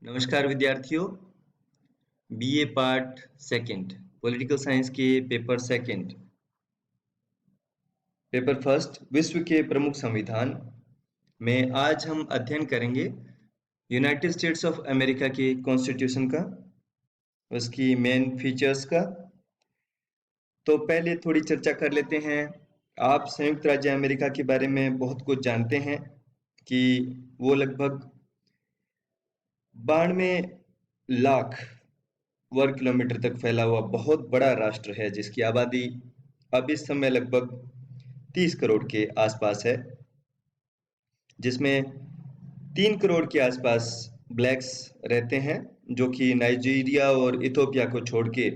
नमस्कार विद्यार्थियों। BA part second political science के पेपर सेकंड पेपर फर्स्ट विश्व के प्रमुख संविधान में आज हम अध्ययन करेंगे यूनाइटेड स्टेट्स ऑफ अमेरिका के कॉन्स्टिट्यूशन का, उसकी मेन फीचर्स का। तो पहले थोड़ी चर्चा कर लेते हैं। आप संयुक्त राज्य अमेरिका के बारे में बहुत कुछ जानते हैं कि वो लगभग 92 लाख वर्ग किलोमीटर तक फैला हुआ बहुत बड़ा राष्ट्र है, जिसकी आबादी अब इस समय लगभग 30 करोड़ के आसपास है, जिसमें 3 करोड़ के आसपास ब्लैक्स रहते हैं, जो कि नाइजीरिया और इथोपिया को छोड़ के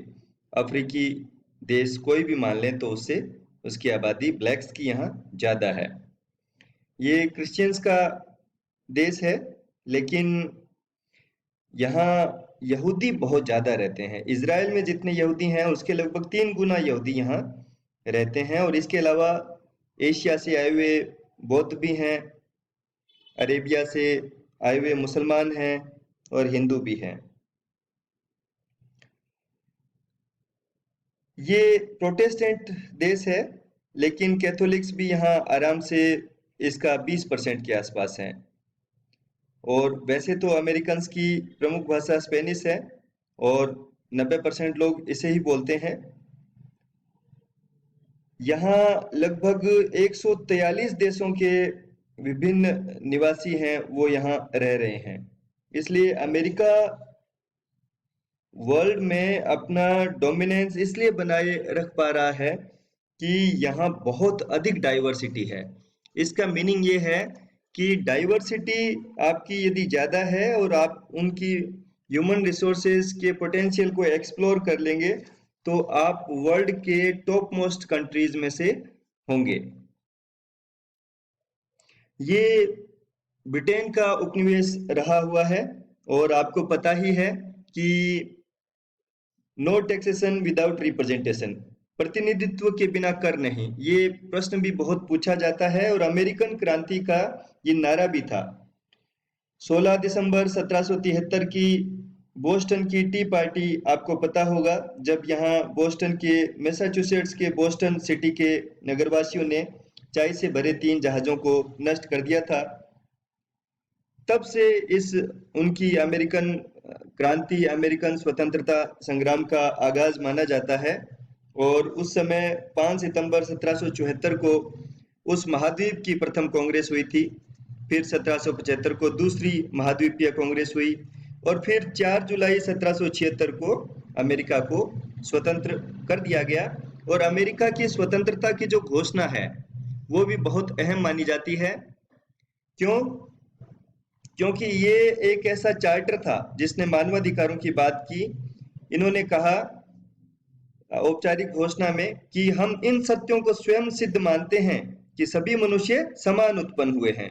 अफ्रीकी देश कोई भी मान लें तो उससे उसकी आबादी ब्लैक्स की यहाँ ज़्यादा है। ये क्रिश्चियंस का देश है, लेकिन यहाँ यहूदी बहुत ज़्यादा रहते हैं। इज़राइल में जितने यहूदी हैं उसके लगभग 3 गुना यहूदी यहाँ रहते हैं। और इसके अलावा एशिया से आए हुए बौद्ध भी हैं, अरेबिया से आए हुए मुसलमान हैं और हिंदू भी हैं। ये प्रोटेस्टेंट देश है, लेकिन कैथोलिक्स भी यहाँ आराम से इसका 20% के आसपास हैं। और वैसे तो अमेरिकन्स की प्रमुख भाषा स्पेनिश है और 90% लोग इसे ही बोलते हैं। यहाँ लगभग 143 देशों के विभिन्न निवासी हैं, वो यहाँ रह रहे हैं। इसलिए अमेरिका वर्ल्ड में अपना डोमिनेंस इसलिए बनाए रख पा रहा है कि यहाँ बहुत अधिक डाइवर्सिटी है। इसका मीनिंग ये है कि डाइवर्सिटी आपकी यदि ज़्यादा है और आप उनकी ह्यूमन रिसोर्सेज के पोटेंशियल को एक्सप्लोर कर लेंगे तो आप वर्ल्ड के टॉप मोस्ट कंट्रीज में से होंगे। ये ब्रिटेन का उपनिवेश रहा हुआ है और आपको पता ही है कि नो टैक्सेशन विदाउट रिप्रेजेंटेशन, प्रतिनिधित्व के बिना कर नहीं। ये प्रश्न भी बहुत पूछा जाता है और अमेरिकन क्रांति का ये नारा भी था। 16 दिसंबर 1773 की बोस्टन की टी पार्टी आपको पता होगा, जब यहाँ बोस्टन के मैसाचुसेट्स के बोस्टन सिटी के नगरवासियों ने चाय से भरे 3 जहाज़ों को नष्ट कर दिया था। तब से इस उनकी अमेरिकन क्रांति, अमेरिकन स्वतंत्रता संग्राम का आगाज माना जाता है। और उस समय 5 सितंबर 1774 को उस महाद्वीप की प्रथम कांग्रेस हुई थी। फिर 1775 को दूसरी महाद्वीपीय कांग्रेस हुई और फिर 4 जुलाई 1776 को अमेरिका को स्वतंत्र कर दिया गया। और अमेरिका की स्वतंत्रता की जो घोषणा है वो भी बहुत अहम मानी जाती है। क्यों? क्योंकि ये एक ऐसा चार्टर था जिसने मानवाधिकारों की बात की। इन्होंने कहा औपचारिक घोषणा में कि हम इन सत्यों को स्वयं सिद्ध मानते हैं कि सभी मनुष्य समान उत्पन्न हुए हैं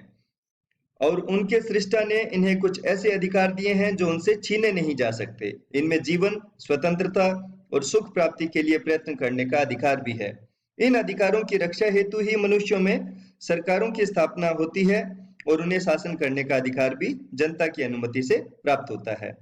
और उनके सृष्टा ने इन्हें कुछ ऐसे अधिकार दिए हैं जो उनसे छीने नहीं जा सकते। इनमें जीवन, स्वतंत्रता और सुख प्राप्ति के लिए प्रयत्न करने का अधिकार भी है। इन अधिकारों की रक्षा हेतु ही मनुष्यों में सरकारों की स्थापना होती है और उन्हें शासन करने का अधिकार भी जनता की अनुमति से प्राप्त होता है।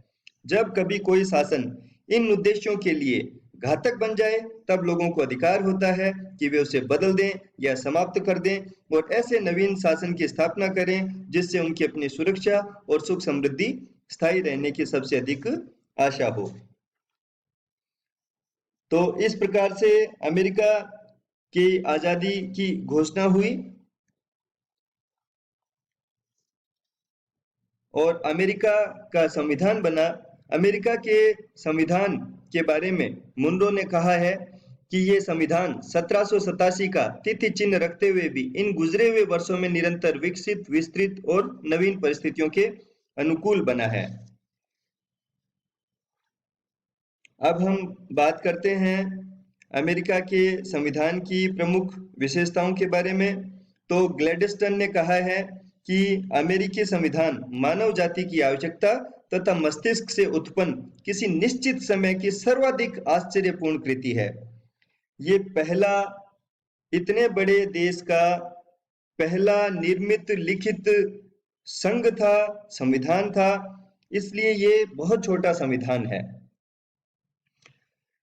जब कभी कोई शासन इन उद्देश्यों के लिए घातक बन जाए तब लोगों को अधिकार होता है कि वे उसे बदल दें या समाप्त कर दें और ऐसे नवीन शासन की स्थापना करें जिससे उनकी अपनी सुरक्षा और सुख समृद्धि स्थायी रहने की सबसे अधिक आशा हो। तो इस प्रकार से अमेरिका की आजादी की घोषणा हुई और अमेरिका का संविधान बना। अमेरिका के संविधान के बारे में मुनरो ने कहा है कि ये संविधान 1787 का तिथि चिन्ह रखते हुए भी इन गुजरे हुए वर्षों में निरंतर विकसित, विस्तृत और नवीन परिस्थितियों के अनुकूल बना है। अब हम बात करते हैं अमेरिका के संविधान की प्रमुख विशेषताओं के बारे में। तो ग्लैडस्टन ने कहा है कि अमेरिकी संविधान मानव जाति की आवश्यकता तथा मस्तिष्क से उत्पन्न किसी निश्चित समय की सर्वाधिक आश्चर्यपूर्ण कृति है। ये पहला इतने बड़े देश का पहला निर्मित लिखित संघ था, संविधान था, इसलिए ये बहुत छोटा संविधान है।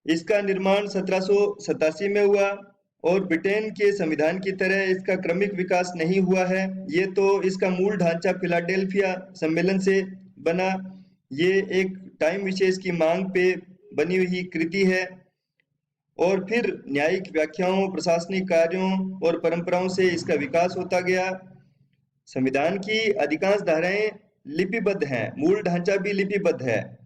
इसका निर्माण 1787 में हुआ और ब्रिटेन के संविधान की तरह इसका क्रमिक विकास नहीं हुआ है। ये तो इसका मूल ढांचा फिलाडेल्फिया सम्मेलन से बना। ये एक टाइम विशेष की मांग पे बनी हुई कृति है और फिर न्यायिक व्याख्याओं, प्रशासनिक कार्यों और परंपराओं से इसका विकास होता गया। संविधान की अधिकांश धाराएं लिपिबद्ध हैं, मूल ढांचा भी लिपिबद्ध है।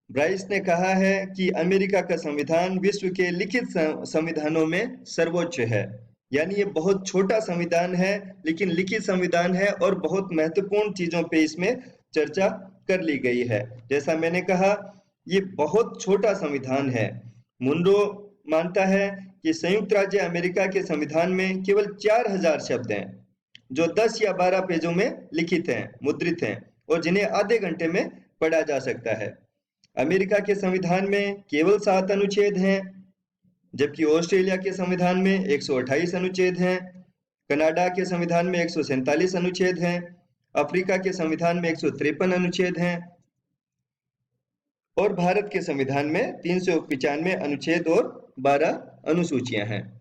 ब्राइस ने कहा है कि अमेरिका का संविधान विश्व के लिखित संविधानों में सर्वोच्च है। यानी ये बहुत छोटा संविधान है लेकिन लिखित संविधान है और बहुत महत्वपूर्ण चीजों पे इसमें चर्चा कर ली गई है। जैसा मैंने कहा, ये बहुत छोटा संविधान है। मुनरो मानता है कि संयुक्त राज्य अमेरिका के संविधान में केवल 4000 शब्द हैं जो 10 या 12 पेजों में लिखित हैं, मुद्रित हैं और जिन्हें आधे घंटे में पढ़ा जा सकता है। अमेरिका के संविधान में केवल 7 अनुच्छेद हैं, जबकि ऑस्ट्रेलिया के संविधान में 128 अनुच्छेद हैं, कनाडा के संविधान में 147 अनुच्छेद हैं, अफ्रीका के संविधान में 153 अनुच्छेद हैं और भारत के संविधान में 395 अनुच्छेद और 12 अनुसूचियां हैं।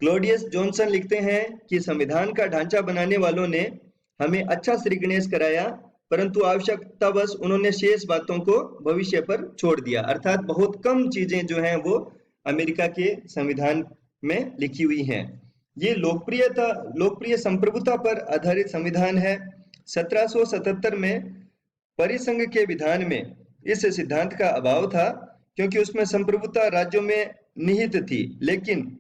क्लॉडियस जॉनसन लिखते हैं कि संविधान का ढांचा बनाने वालों ने हमें अच्छा श्री गणेश कराया, परंतु आवश्यकतावश उन्होंने शेष बातों को भविष्य पर छोड़ दिया। अर्थात बहुत कम चीजें जो हैं वो अमेरिका के संविधान में लिखी हुई हैं। ये लोकप्रिय संप्रभुता पर आधारित संविधान है। 1777 में परिसंघ के विधान में इस सिद्धांत का अभाव था क्योंकि उसमें संप्रभुता राज्यों में निहित थी, लेकिन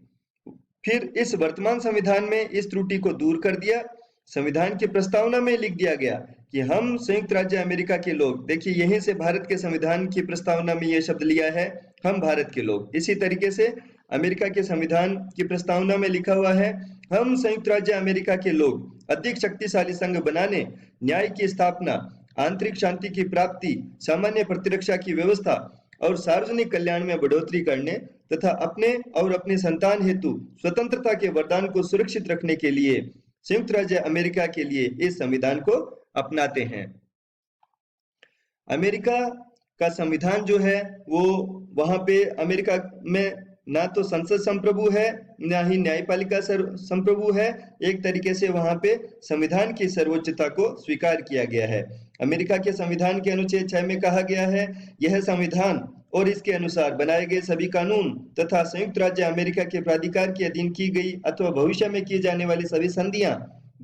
फिर इस वर्तमान संविधान में इस त्रुटि को दूर कर दिया। संविधान की प्रस्तावना में लिख दिया गया कि हम संयुक्त राज्य अमेरिका के लोग, देखिए यहीं से भारत के संविधान की प्रस्तावना में यह शब्द लिया है, हम भारत के लोग। इसी तरीके से अमेरिका के संविधान की प्रस्तावना में लिखा हुआ है, हम संयुक्त राज्य अमेरिका के लोग अधिक शक्तिशाली संघ बनाने, न्याय की स्थापना, आंतरिक शांति की प्राप्ति, सामान्य प्रतिरक्षा की व्यवस्था और सार्वजनिक कल्याण में बढ़ोतरी करने तथा अपने और अपने संतान हेतु स्वतंत्रता के वरदान को सुरक्षित रखने के लिए संयुक्त राज्य अमेरिका के लिए इस संविधान को अपनाते हैं। अमेरिका का संविधान जो है वो वहां पे अमेरिका में ना तो संसद संप्रभु है ना ही न्यायपालिका संप्रभु है। एक तरीके से वहां पे संविधान की सर्वोच्चता को स्वीकार किया गया है। अमेरिका के संविधान के अनुच्छेद 6 में कहा गया है, यह संविधान और इसके अनुसार बनाए गए सभी कानून तथा संयुक्त राज्य अमेरिका के प्राधिकार के अधीन की गई अथवा भविष्य में की जाने वाली सभी संधियां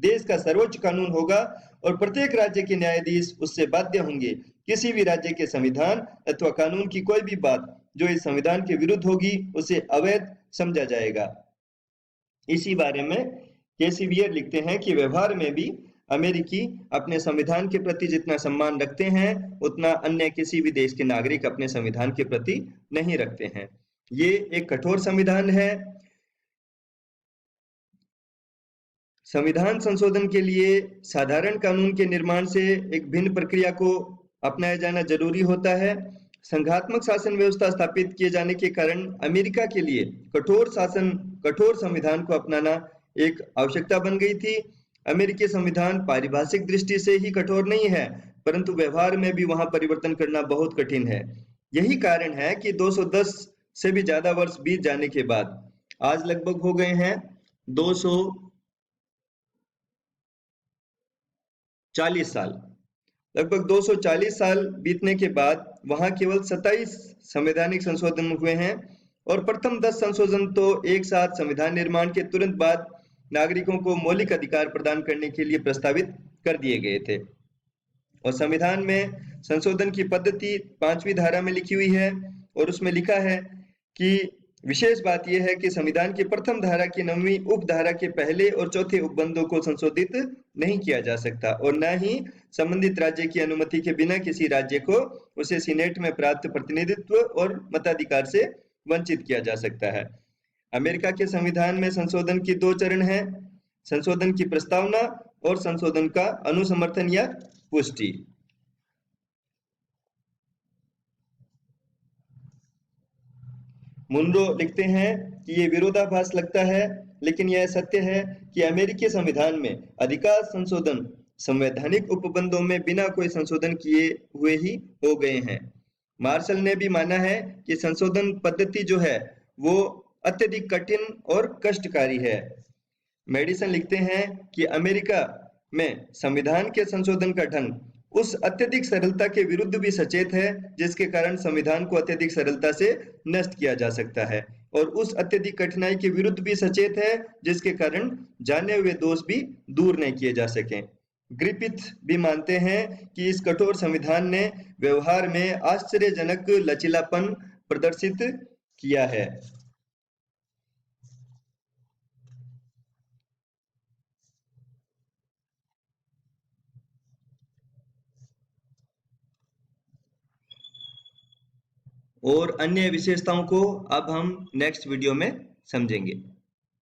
देश का सर्वोच्च कानून होगा और प्रत्येक राज्य के न्यायाधीश उससे बाध्य होंगे। किसी भी राज्य के संविधान अथवा कानून की कोई भी बात जो इस संविधान के विरुद्ध होगी उसे अवैध समझा जाएगा। इसी बारे में केसीवियर लिखते हैं कि व्यवहार में भी अमेरिकी अपने संविधान के प्रति जितना सम्मान रखते हैं उतना अन्य किसी भी देश के नागरिक अपने संविधान के प्रति नहीं रखते हैं। ये एक कठोर संविधान है। संविधान संशोधन के लिए साधारण कानून के निर्माण से एक भिन्न प्रक्रिया को अपनाया जाना जरूरी होता है। संघात्मक शासन व्यवस्था स्थापित किए जाने के कारण अमेरिका के लिए कठोर संविधान को अपनाना एक आवश्यकता बन गई थी। अमेरिकी संविधान पारिभाषिक दृष्टि से ही कठोर नहीं है, परंतु व्यवहार में भी वहां परिवर्तन करना बहुत कठिन है। यही कारण है कि 210 से भी ज्यादा वर्ष बीत जाने के बाद, आज लगभग हो गए हैं 240 साल, लगभग 240 साल बीतने के बाद वहां केवल 27 संवैधानिक संशोधन हुए हैं और प्रथम 10 संशोधन तो एक साथ संविधान निर्माण के तुरंत बाद नागरिकों को मौलिक अधिकार प्रदान करने के लिए प्रस्तावित कर दिए गए थे। और संविधान में संशोधन की पद्धति 5वीं धारा में लिखी हुई है और उसमें लिखा है कि विशेष बात यह है कि संविधान की प्रथम धारा की 9वीं उपधारा के पहले और चौथे उपबंधों को संशोधित नहीं किया जा सकता और न ही संबंधित राज्य की अनुमति के बिना किसी राज्य को उसे सीनेट में प्राप्त प्रतिनिधित्व और मताधिकार से वंचित किया जा सकता है। अमेरिका के संविधान में संशोधन की 2 चरण हैं, संशोधन की प्रस्तावना और संशोधन का अनुसमर्थन या पुष्टि। मुनरो लिखते हैं कि ये विरोधाभास लगता है, लेकिन यह सत्य है कि अमेरिकी संविधान में अधिकांश संशोधन संवैधानिक उपबंधों में बिना कोई संशोधन किए हुए ही हो गए हैं। मार्शल ने भी माना है कि संशोधन पद्धति जो है वो अत्यधिक कठिन और कष्टकारी है। मेडिसन लिखते हैं कि अमेरिका में संविधान के संशोधन का ढंग उस अत्यधिक सरलता के विरुद्ध भी सचेत है जिसके कारण संविधान को अत्यधिक सरलता से नष्ट किया जा सकता है, और उस अत्यधिक कठिनाई के विरुद्ध भी सचेत है जिसके कारण जाने हुए दोष भी दूर नहीं किए जा सकें। ग्रिफिथ भी मानते हैं कि इस कठोर संविधान ने व्यवहार में आश्चर्यजनक लचीलापन प्रदर्शित किया है। और अन्य विशेषताओं को अब हम नेक्स्ट वीडियो में समझेंगे।